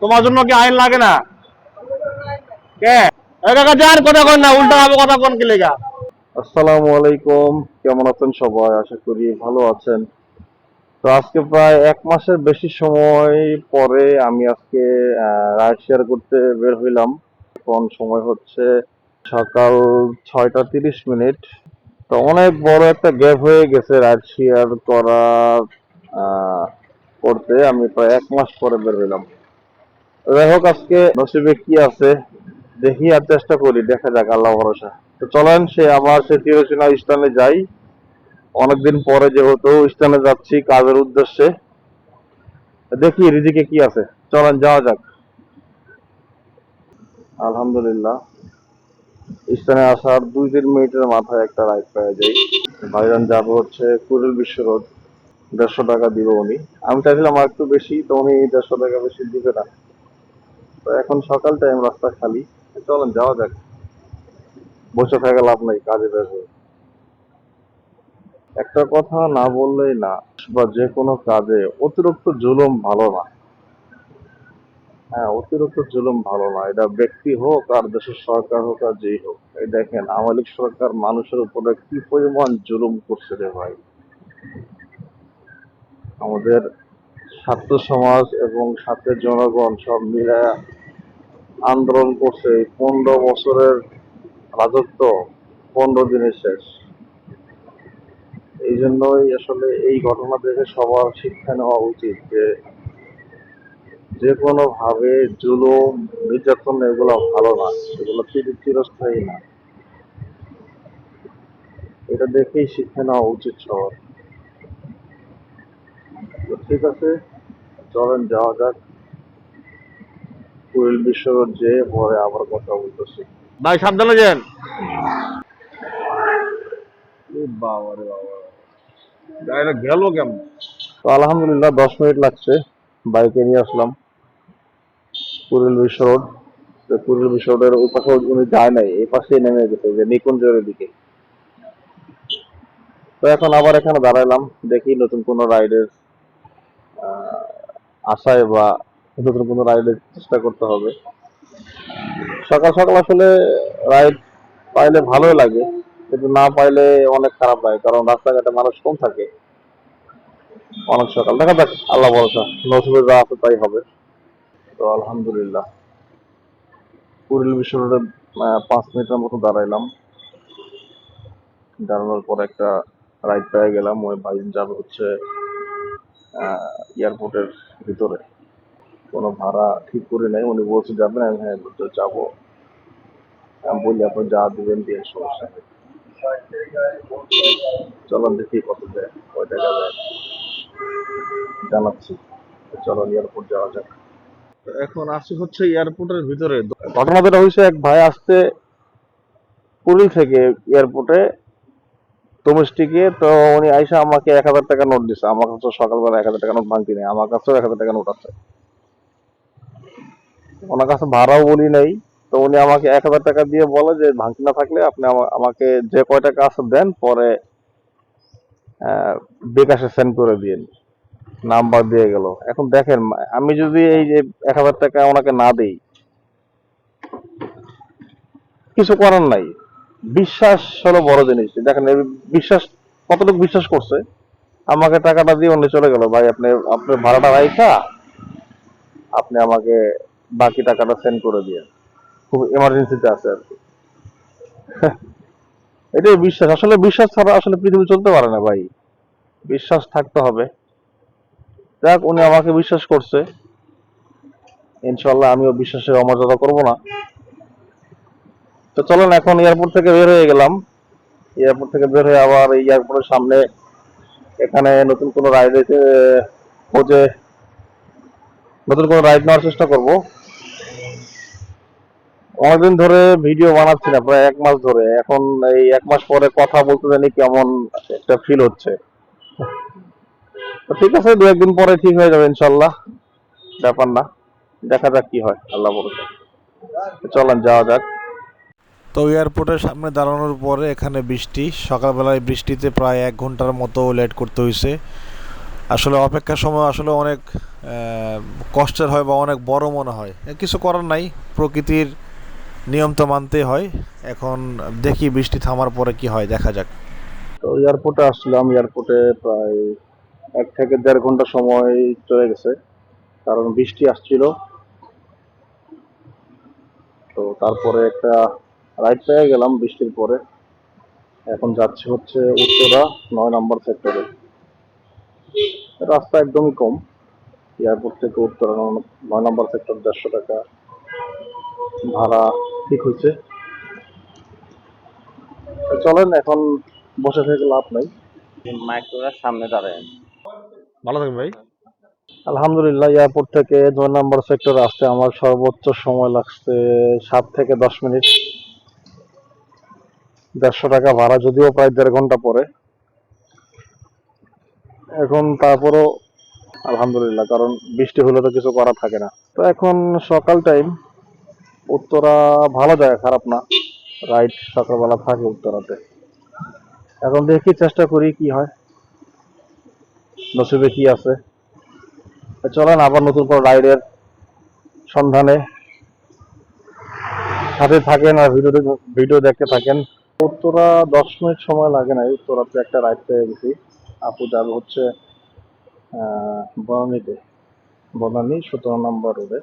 তোমার জন্য কি আইন লাগে না? কে কাকা যান কথা কন না, উল্টা ভাবে কথা কোন কি লেগা? আসসালামু আলাইকুম, কেমন আছেন সবাই? আশা করি ভালো আছেন। তো আজকে প্রায় 1 মাসের বেশি সময় পরে আমি আজকে রাইড শেয়ার করতে বের হইলাম। এখন সময় হচ্ছে সকাল 6টা 30 মিনিট। তো অনেক বড় একটা গ্যাপ হয়ে গেছে রাইড শেয়ার করা আহ, করতে। আমি প্রায় 1 মাস পরে বের হইলাম। তো যাই হোক, আজকে নসিবে কি আছে দেখি, আর চেষ্টা করি, দেখা যাক, আল্লাহ ভরসা। তো চলেন সে চিরচেনা স্থানে যাই। অনেকদিন পরে যেহেতু স্থানে যাচ্ছি কাজের উদ্দেশ্যে, দেখি রিজিকে কি আছে। চলেন যাওয়া যাক। আলহামদুলিল্লাহ, স্থানে আসার 2-3 মিনিটের মাথায় একটা রাইড পেয়ে যাই। ভাইজান যাবো হচ্ছে কুড়িল বিশ্ব রোড। 150 টাকা দিব উনি। আমি চাইছিলাম আর একটু বেশি, তো উনি 150 টাকা বেশি দিবে না। তো এখন সকাল টাইম, রাস্তা খালি। চলেন যাওয়া যাক, বসে থাকা লাভ নাই, কাজে বের হয়ে। একটা কথা না বললেই না, বা যে কোনো কাজে অতিরিক্ত জুলুম ভালো না। হ্যাঁ, অতিরিক্ত জুলুম ভালো না। এটা ব্যক্তি হোক আর দেশের সরকার হোক আর যেই হোক। এই দেখেন আওয়ামী লীগ সরকার মানুষের উপরে কি পরিমাণ জুলুম করছে রে ভাই। আমাদের ছাত্র সমাজ এবং সাথে জনগণ সব মিলে আন্দোলন করছে। এই 15 বছরের রাজত্ব 15 দিনে শেষ। এই জন্যই আসলে এই ঘটনা দেখে সবার শিক্ষা নেওয়া উচিত যে যে কোনো ভাবে জুলুম নির্যাতন এগুলো ভালো না, এগুলো চিরস্থায়ী না। এটা দেখেই শিক্ষা নেওয়া উচিত সবার। তো ঠিক আছে, চলেন যাওয়া যাক। কুড়িল বিশ্ব রোড যেয়ে পরে আবার কথা বলতেছি। ভাই সাবধানে যান। বাবা রে বাবা, গাড়িটা গেল কেমন? তো আলহামদুলিল্লাহ 10 মিনিট লাগছে, বাইকে নিয়ে আসলাম কুড়িল বিশ্ব রোড। তো কুড়িল বিশ্ব রোডের ওই পাশে উনি যায় নাই, এই পাশেই নেমে গেছে যে নিকুঞ্জের দিকে। তো এখন আবার এখানে দাঁড়াইলাম, দেখি নতুন কোনো রাইডের আশায় বা নতুন কোনো রাইডের চেষ্টা করতে হবে। সকাল সকাল আসলে রাইড পাইলে ভালোই লাগে, কিন্তু না পাইলে অনেক খারাপ লাগে, কারণ রাস্তাঘাটে মানুষ কম থাকে অনেক সকাল। দেখা যাক, আল্লাহ ভরসা, নসিবে যা আছে তাই হবে। তো আলহামদুলিল্লাহ, কুড়িল বিশ্ব রোডে 5 মিনিটের মতো দাঁড়াইলাম। দাঁড়ানোর পর একটা রাইড পেয়ে গেলাম। ওই ভাই যাবে হচ্ছে এয়ারপোর্টের ভিতরে। কোনো ভাড়া ঠিক করে নাই, উনি বলছে যাবেন, আমি হ্যাঁ যাবো। আমি বললি আপনি যা দিবেন দিয়ে, সমস্যা নেই। চলো দেখি কত দেয়, কয় টাকা দেয়, জানাচ্ছি। চলো এয়ারপোর্ট যাওয়া যাক। এখন আসি হচ্ছে এয়ারপোর্টের ভিতরে। ঘটনা যেটা হয়েছে, এক ভাই আসছে পুরী থেকে এয়ারপোর্টে ডোমেস্টিকে। তো উনি আইসা আমাকে 1,000 টাকা নোট দিছে। আমার কাছে সকালবেলা 1,000 টাকা নোট ভাঙতি নেই, আমার কাছেও 1,000 টাকা নোট আছে। ওনার কাছে ভাড়াও বলি নাই। তো উনি আমাকে 1,000 টাকা দিয়ে বলে যে ভাঙতি না থাকলে আপনি আমাকে যে কয় টাকা আছে দেন, পরে বিকাশে সেন্ড করে দিন। নাম্বার দিয়ে গেল। এখন দেখেন, আমি যদি এই যে 1,000 টাকা ওনাকে না দেই, কিছু করার নাই। বিশ্বাস হলো বড় জিনিস। দেখেন এই বিশ্বাস, কতটুকু বিশ্বাস করছে। আমাকে টাকাটা দিয়ে উনি চলে গেল। ভাই আপনি আপনার ভাড়াটা রাইখা আপনি আমাকে বাকি টাকাটা সেন্ড করে দিয়ে, খুব এমার্জেন্সিতে আছে আর কি। এটাই বিশ্বাস। আসলে বিশ্বাস ছাড়া আসলে পৃথিবী চলতে পারে না ভাই, বিশ্বাস থাকতে হবে। যাক, উনি আমাকে বিশ্বাস করছে, ইনশাল্লাহ আমিও বিশ্বাসের অমর্যাদা করব না। তো চলেন, এখন এয়ারপোর্ট থেকে বের হয়ে গেলাম। এয়ারপোর্ট থেকে বের হয়ে আবার এই এয়ারপোর্টের সামনে এখানে নতুন কোনো রাইড খোঁজে নতুন কোনো রাইড নেওয়ার চেষ্টা করব। অনেকদিন ধরে ভিডিও বানাচ্ছি না, প্রায় 1 মাস ধরে। এখন এই 1 মাস পরে কথা বলতে জানি কেমন একটা ফিল হচ্ছে। তো ঠিক আছে, 2-1 দিন পরে ঠিক হয়ে যাবে ইনশাল্লাহ, ব্যাপার না। দেখা যাক কি হয়, আল্লাহ ভরসা। চলেন যাওয়া যাক। তো এয়ারপোর্টের সামনে দাঁড়ানোর পরে এখানে বৃষ্টি, সকালবেলায় বৃষ্টিতে প্রায় 1 ঘন্টার মতো লেট করতে হয়েছে। আসলে অপেক্ষার সময় আসলে অনেক কষ্টের হয় বা অনেক বড় মনে হয়, কিছু করার নাই, প্রকৃতির নিয়ম তো মানতেই হয়। এখন দেখি বৃষ্টি থামার পরে কি হয়, দেখা যাক। তো এয়ারপোর্টে আসছিলাম, এয়ারপোর্টে প্রায় 1 থেকে দেড় ঘন্টা সময় চলে গেছে, কারণ বৃষ্টি আসছিল। তো তারপরে একটা রাইড পেয়ে গেলাম বৃষ্টির পরে। এখন যাচ্ছি হচ্ছে উত্তরা 9 নম্বর সেক্টরে। রাস্তা একদমই কম, এয়ারপোর্ট থেকে উত্তরা 9 নম্বর সেক্টর 150 টাকা ভাড়া ঠিক হয়েছে। তো চলেন, এখন বসে থেকে লাভ নাই, মাইক্রোর সামনে দাঁড়ায়। ভালো থাকবেন ভাই। আলহামদুলিল্লাহ, এয়ারপোর্ট থেকে 9 নম্বর সেক্টরে আসতে আমার সর্বোচ্চ সময় লাগছে 7 থেকে 10 মিনিট। 150 টাকা ভাড়া, যদিও প্রায় 1.5 ঘন্টা পরে। এখন তারপরও আলহামদুলিল্লাহ, কারণ বৃষ্টি হলে তো কিছু করা থাকে না। তো এখন সকাল টাইম, উত্তরা ভালো জায়গা, খারাপ না। রাইড সকালবেলা থাকে উত্তরাতে। এখন দেখি, চেষ্টা করি কি হয়, নসিবে কি আছে। তো চলেন আবার নতুন করে রাইডের সন্ধানে সাথে থাকেন আর ভিডিও দেখতে থাকেন। উত্তরা 10 মিনিট সময় লাগে না, উত্তরাতে একটা রাইড পেয়ে গেছি। আপু যাবে হচ্ছে বনানীতে, বনানী 17 নম্বর রোডে।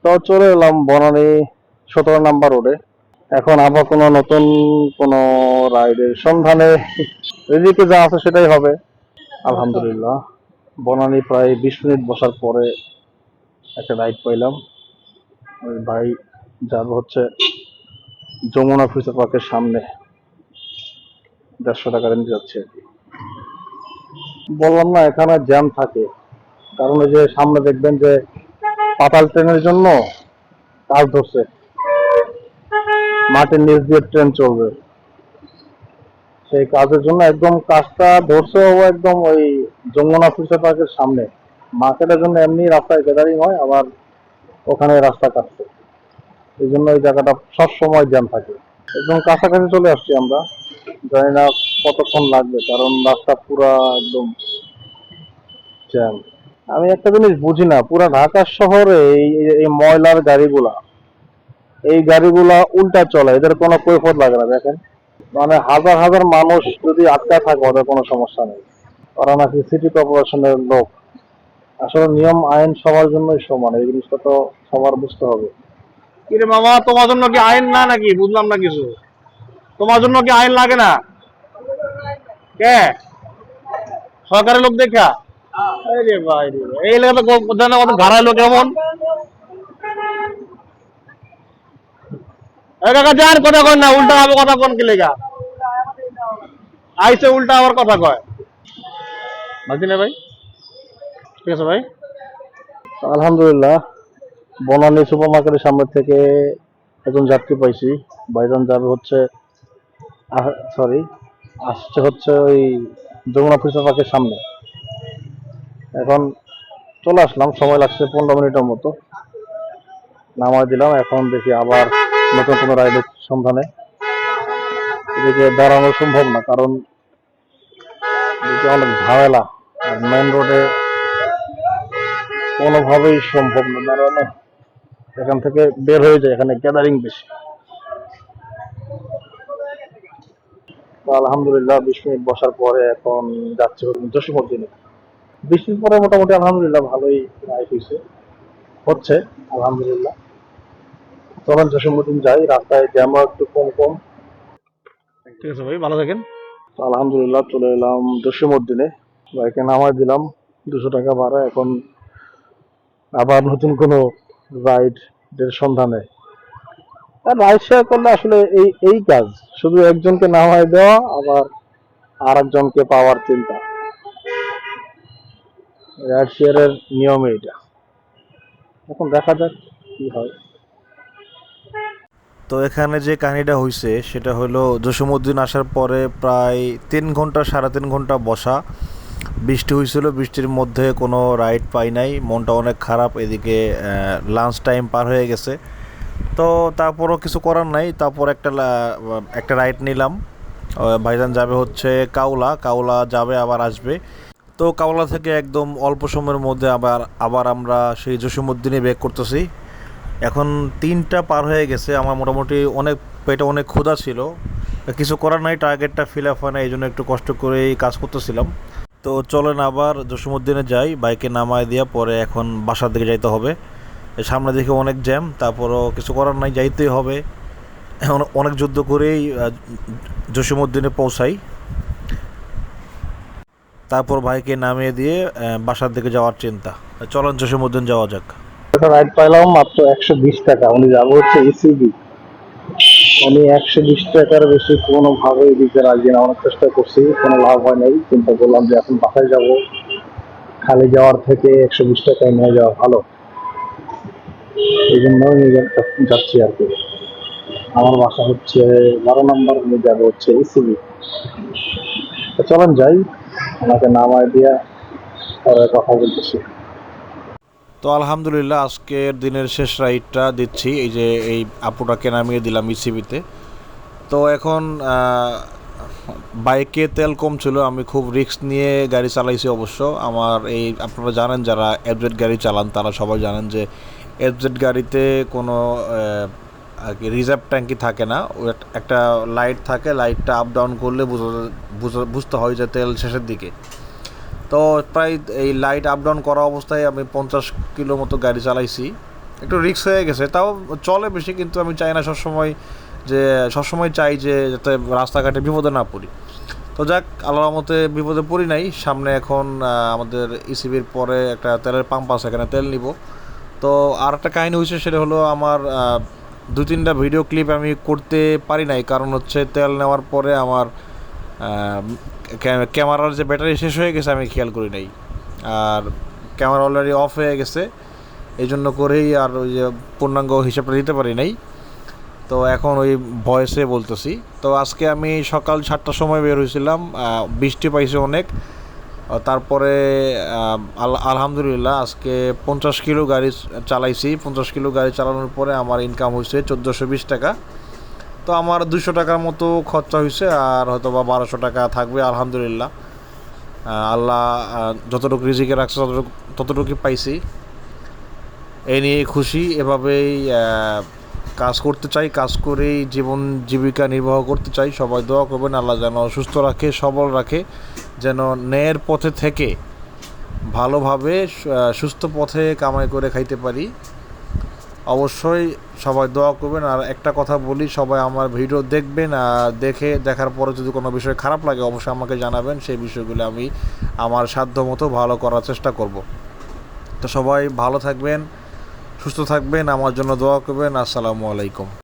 তো চলে এলাম বনানী 17 নম্বর রোডে। এখন আবার কোনো নতুন কোনো রাইডের সন্ধানে, এদিকে যা আছে সেটাই হবে আলহামদুলিল্লাহ। বনানী প্রায় 20 মিনিট বসার পরে একটা রাইড পাইলাম। ওই ভাই যাবে হচ্ছে যমুনা ফিউচার পার্কের সামনে, 150 টাকা রেঞ্জ যাচ্ছে আর কি। বললাম না, এখানে জ্যাম থাকে, কারণ ওই যে সামনে দেখবেন যে পাতাল ট্রেনের জন্য কাজ ধরছে, মাটির নিচ দিয়ে ট্রেন চলবে। সেই কাজের জন্য একদম কাজটা ধরছে ও একদম ওই যমুনা ফিউচার পার্কের সামনে। মার্কেটের জন্য এমনি রাস্তায় গ্যাদারিং হয়, আবার ওখানে রাস্তা কাটছে, এই জন্য ওই জায়গাটা সব সময় জ্যাম থাকে। একদম কাছাকাছি চলে আসছি আমরা, জানি না কতক্ষণ লাগবে, কারণ রাস্তা পুরা একদম জ্যাম। আমি একটা জিনিস বুঝি না, পুরা ঢাকা শহরে এই ময়লার গাড়িগুলা, এই গাড়িগুলা উল্টা চলে, এদের কোনো কৈফিয়ত লাগে না। দেখেন, মানে হাজার হাজার মানুষ যদি আটকা থাকে, ওদের কোনো সমস্যা নেই, ওরা নাকি সিটি কর্পোরেশনের লোক। আসলে নিয়ম আইন সবার জন্যই সমান, এই জিনিসটা তো সবার বুঝতে হবে। কিরে মামা, তোমার জন্য কি আইন না নাকি? বুঝলাম না কিছু। তোমার জন্য কি আইন লাগে না? কে? সরকারের লোক দেখা? আরে ভাই রে ভাই, এই লেগে তো জানা কত ঘাড়ায় লোক এমন। এই কাকা যার কথা কয় না, উল্টা ভাবে কথা কোন কি লেগা? আইসে উল্টা আবার কথা কয়। বাকি না ভাই, ঠিক আছে ভাই। আলহামদুলিল্লাহ, বনানী সুপার মার্কেটের সামনে থেকে একজন যাত্রী পাইছি। ভাইজান যাবে হচ্ছে, সরি, আসছে হচ্ছে ওই যমুনা ফিউচার পার্কের সামনে। এখন চলে আসলাম, সময় লাগছে 15 মিনিটের মতো। নামায় দিলাম, এখন দেখি আবার নতুন কোনো রাইডের সন্ধানে। এদিকে দাঁড়ানো সম্ভব না, কারণ এদিকে অনেক ঝামেলা, আর মেইন রোডে কোনোভাবেই সম্ভব না দাঁড়ানো। এখান থেকে বের হয়ে যায়, এখানে গ্যাদারিং বেশি। তো আলহামদুলিল্লাহ, 20 মিনিট বসার পরে এখন যাচ্ছে জসীমউদ্দিনে। বৃষ্টির পরে মোটামুটি আলহামদুলিল্লাহ ভালোই রাইড হচ্ছে আলহামদুলিল্লাহ। চলেন জসীমউদ্দিন যাই, রাস্তায় জ্যামও একটু কম কম। ঠিক আছে ভাই, ভালো থাকেন। তো আলহামদুলিল্লাহ চলে এলাম জসীমউদ্দিনে, বাইকে নামাই দিলাম, 200 টাকা ভাড়া। এখন আবার নতুন কোনো রাইড এর সন্ধানে। আর রাইড শেয়ার করলে আসলে এই এই কাজ, শুধু একজনকে নামায় দেওয়া, আবার আর একজনকে পাওয়ার চিন্তা। রাইড শেয়ারের নিয়ম এইটা। এখন দেখা যাক কি হয়। তো এখানে যে কাহিনীটা হয়েছে সেটা হলো, জসীমউদ্দিন আসার পরে প্রায় 3 ঘন্টা, 3.5 ঘন্টা বসা। বৃষ্টি হয়েছিল, বৃষ্টির মধ্যে কোনো রাইড পাই নাই, মনটা অনেক খারাপ। এদিকে লাঞ্চ টাইম পার হয়ে গেছে। তো তারপরও কিছু করার নাই, তারপর একটা রাইড নিলাম। ভাইজান যাবে হচ্ছে কাউলা, কাউলা যাবে আবার আসবে। তো তো কাওলা থেকে একদম অল্প সময়ের মধ্যে আবার আবার আমরা সেই জসীমউদ্দিনে ব্যাক করতেছি। এখন 3টা পার হয়ে গেছে, আমার মোটামুটি অনেক পেটে অনেক ক্ষুধা ছিল, কিছু করার নাই, টার্গেটটা ফিল আপ হয় না, এই জন্য একটু কষ্ট করেই কাজ করতেছিলাম। তো চলেন আবার জসীমউদ্দিনে যাই, বাইকে নামায় দিয়া পরে এখন বাসার দিকে যাইতে হবে। সামনে দেখে অনেক জ্যাম, তারপরও কিছু করার নাই, যাইতেই হবে। এখন অনেক যুদ্ধ করেই জসীমউদ্দিনে পৌঁছাই, তারপর ভাইকে নামিয়ে দিয়ে বাসার দিকে যাওয়ার চিন্তা। চলেন জসীমউদ্দিন যাওয়া যাক। একটা রাইড পাইলাম মাত্র 120 টাকা। উনি যাবো হচ্ছে ইসিবি। উনি 120 টাকার বেশি কোনোভাবেই দিতে রাজি না। অনেক চেষ্টা করছি, কোনো লাভ হয় নাই। চিন্তা করলাম যে এখন বাসায় যাব, খালি যাওয়ার থেকে 120 টাকায় নিয়ে যাওয়া ভালো। এই জন্য নিয়ে যাচ্ছি আর কি। আমার বাসা হচ্ছে 12 নম্বর, উনি যাবো হচ্ছে ইসিবি। চলেন যাই, ওনাকে নামায় দিয়া পরে কথা বলতেছি। তো আলহামদুলিল্লাহ আজকের দিনের শেষ রাইডটা দিচ্ছি, এই যে এই আপুটাকে নামিয়ে দিলাম ইসিবিতে। তো এখন বাইকে তেল কম ছিল, আমি খুব রিস্ক নিয়ে গাড়ি চালাইছি। অবশ্য আমার এই, আপনারা জানেন যারা এফজেড গাড়ি চালান তারা সবাই জানেন যে এফজেড গাড়িতে কোনো আর কি রিজার্ভ ট্যাঙ্কি থাকে না, একটা লাইট থাকে, লাইটটা আপ ডাউন করলে বুঝতে হয় যে তেল শেষের দিকে। তো প্রায় এই লাইট আপ ডাউন করা অবস্থায় আমি 50 কিলো মতো গাড়ি চালাইছি। একটু রিস্ক হয়ে গেছে, তাও চলে বেশি, কিন্তু আমি চাই না সবসময় চাই যে যাতে রাস্তাঘাটে বিপদে না পড়ি। তো যাক, আল্লাহর রহমতে বিপদে পড়ি নাই। সামনে এখন আমাদের ইসিবির পরে একটা তেলের পাম্প আছে, এখানে তেল নিব। তো আর একটা কাহিনী হয়েছে, সেটা হলো আমার 2-3টা ভিডিও ক্লিপ আমি করতে পারি নাই, কারণ হচ্ছে তেল নেওয়ার পরে আমার ক্যামেরার যে ব্যাটারি শেষ হয়ে গেছে আমি খেয়াল করি নাই, আর ক্যামেরা অলরেডি অফ হয়ে গেছে, এই জন্য করেই আর ওই যে পূর্ণাঙ্গ হিসাবটা দিতে পারি নাই। তো এখন ওই ভয়েসে বলতেছি। তো আজকে আমি সকাল 7টার সময় বের হয়েছিলাম, বৃষ্টি পাইছে অনেক। তারপরে আলহামদুলিল্লাহ আজকে 50 কিলো গাড়ি চালাইছি। 50 কিলো গাড়ি চালানোর পরে আমার ইনকাম হয়েছে 1420 টাকা। তো আমার 200 টাকার মতো খরচা হয়েছে, আর হয়তো বা 1200 টাকা থাকবে। আলহামদুলিল্লাহ, আল্লাহ যতটুকু রিজিকে রাখছে ততটুকু পাইছি, এই নিয়ে খুশি। এভাবেই কাজ করতে চাই, কাজ করেই জীবন জীবিকা নির্বাহ করতে চাই। সবাই দোয়া করবেন আল্লাহ যেন সুস্থ রাখে, সবল রাখে, যেন ন্যায়ের পথে থেকে ভালোভাবে সুস্থ পথে কামাই করে খাইতে পারি। অবশ্যই সবাই দোয়া করবেন। আর একটা কথা বলি, সবাই আমার ভিডিও দেখবেন, আর দেখার পরে যদি কোনো বিষয় খারাপ লাগে অবশ্যই আমাকে জানাবেন, সেই বিষয়গুলো আমি আমার সাধ্য মতো ভালো করার চেষ্টা করব। তো সবাই ভালো থাকবেন, সুস্থ থাকবেন, আমার জন্য দোয়া করবেন। আসসালামু আলাইকুম।